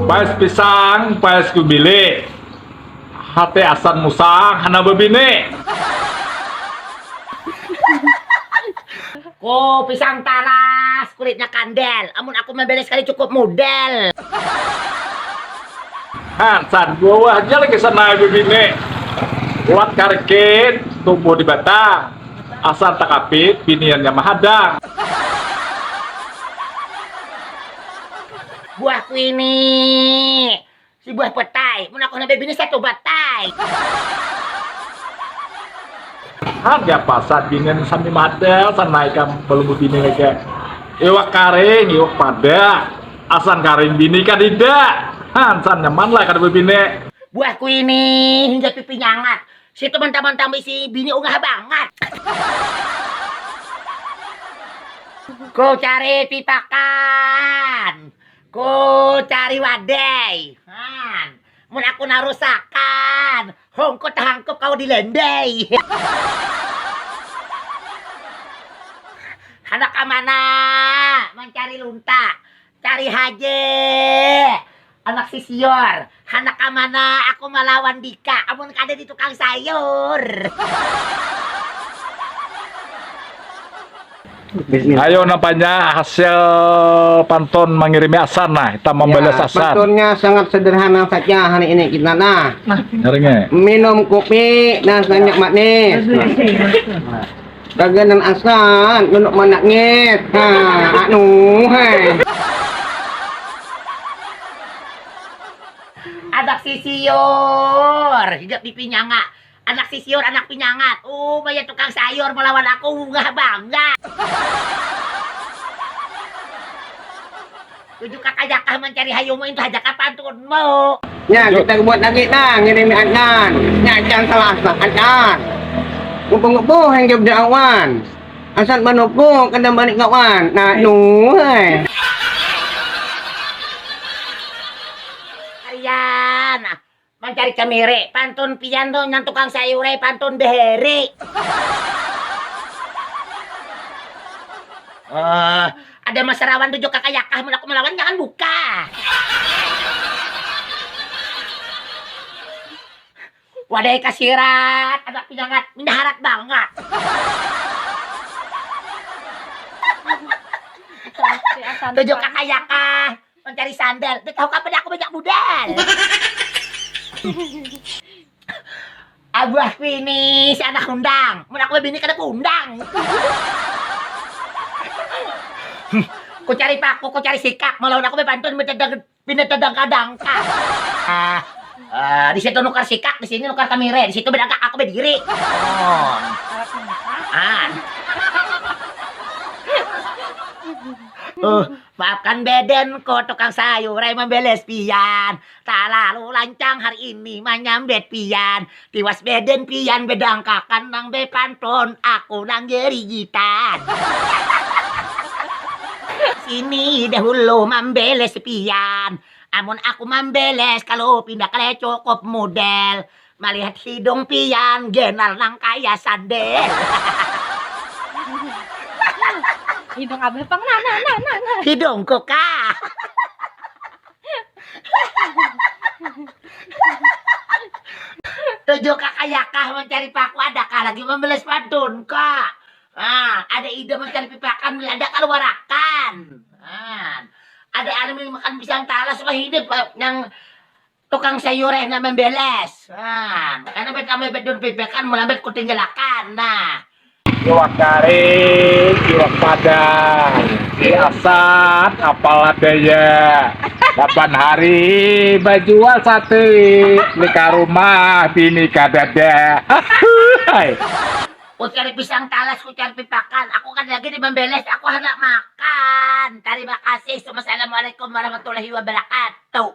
Paes pisang, paes kubile. Hati asan musang, hana bebine. Ko pisang talas, kulitnya kandel. Amun aku membeles kali cukup model. San gua aja lagi sana bebine. Kuat karikit, tumbuh di batang. Asal takapit, biniannya mahadang. Buahku ini si buah petai. Mun aku nabe bini satu batai. Harga pasar binian sami madel, sana ikan belum bini lagi. Iwak karing, iwak pada. Asan karing bini kan tidak. San nyaman lah kan bebine. Buahku ini hingga pipi nyangat. Si teman-teman tambah si bini unggah banget. Ku cari pipakan. Ku cari wadai. Mun aku narusakan. Hongkot hangkop kau dilendai. Anak mana? Mencari lunta. Cari haje. Anak sisior. Anak mana? Aku melawan Dika. Amun kada di tukang sayur. Ayo nampaknya hasil pantun mengirimi asan nah, kita membalas asan. Pantunnya sangat sederhana saja hari ini kita nah. Ngerengnya. Minum kopi dan banyak manis. Kaganan asan, nunuk manaknya. Hai. Anak sisior. Hidup di pinyanga. Anak sisior, anak pinyangat. Banyak tukang sayur melawan aku. Nggak bangga. Tujuh kakak jakah mencari hayumu itu hajakah pantunmu. Ya, kita buat lagi nah, ngirim adan. Ya, jangan salah adan. Ngumpul-ngumpul yang jawab awan. Asal manuku kena balik kawan. Nah, hai. Kalian mencari kemiri. Pantun pian tuh yang tukang sayur pantun beheri. Ada masarawan tujuh kakak yakah aku melawan jangan buka. Wadai kasirat, anak pinyangat, mindaharat banget. Tujuh kakak yakah mencari sandal. Tahu kapan aku banyak modal. Abuahku ini si anak undang. Mun aku bini kada undang. Ku cari paku, ku cari sikak. Melawan aku pantun pinetedang kadang. Di situ nukar sikak, di sini nukar kamire, di situ beda aku berdiri. Maafkan beden ko tukang sayur membeles pian. Tak lalu lancang hari ini menyambet pian. Tiwas beden pian bedangkakan nang bepantun aku nang gerigitan. Sini dahulu membeles pian. Amun aku membeles kalau pindah kali cukup model. Melihat hidung pian genal nang kaya sandel. Hidung abah pang nah. Hidungku kah? Tujuh kakak yakah mencari paku adakah lagi membeles pantun kak? Ada ide mencari pipakan ada keluarakan. Ada anime makan pisang talas supaya hidup yang tukang sayur yang membeles. Karena kami bedun pipakan melambet kutinggalakan. Iwak karing, iwak padang, asat, apal adanya. 8 hari berjual sate, nikah rumah, bini kadada. Ku cari pisang talas, ku cari pipakan. Aku kan lagi di membeles, aku hendak makan. Terima kasih. Assalamualaikum warahmatullahi wabarakatuh.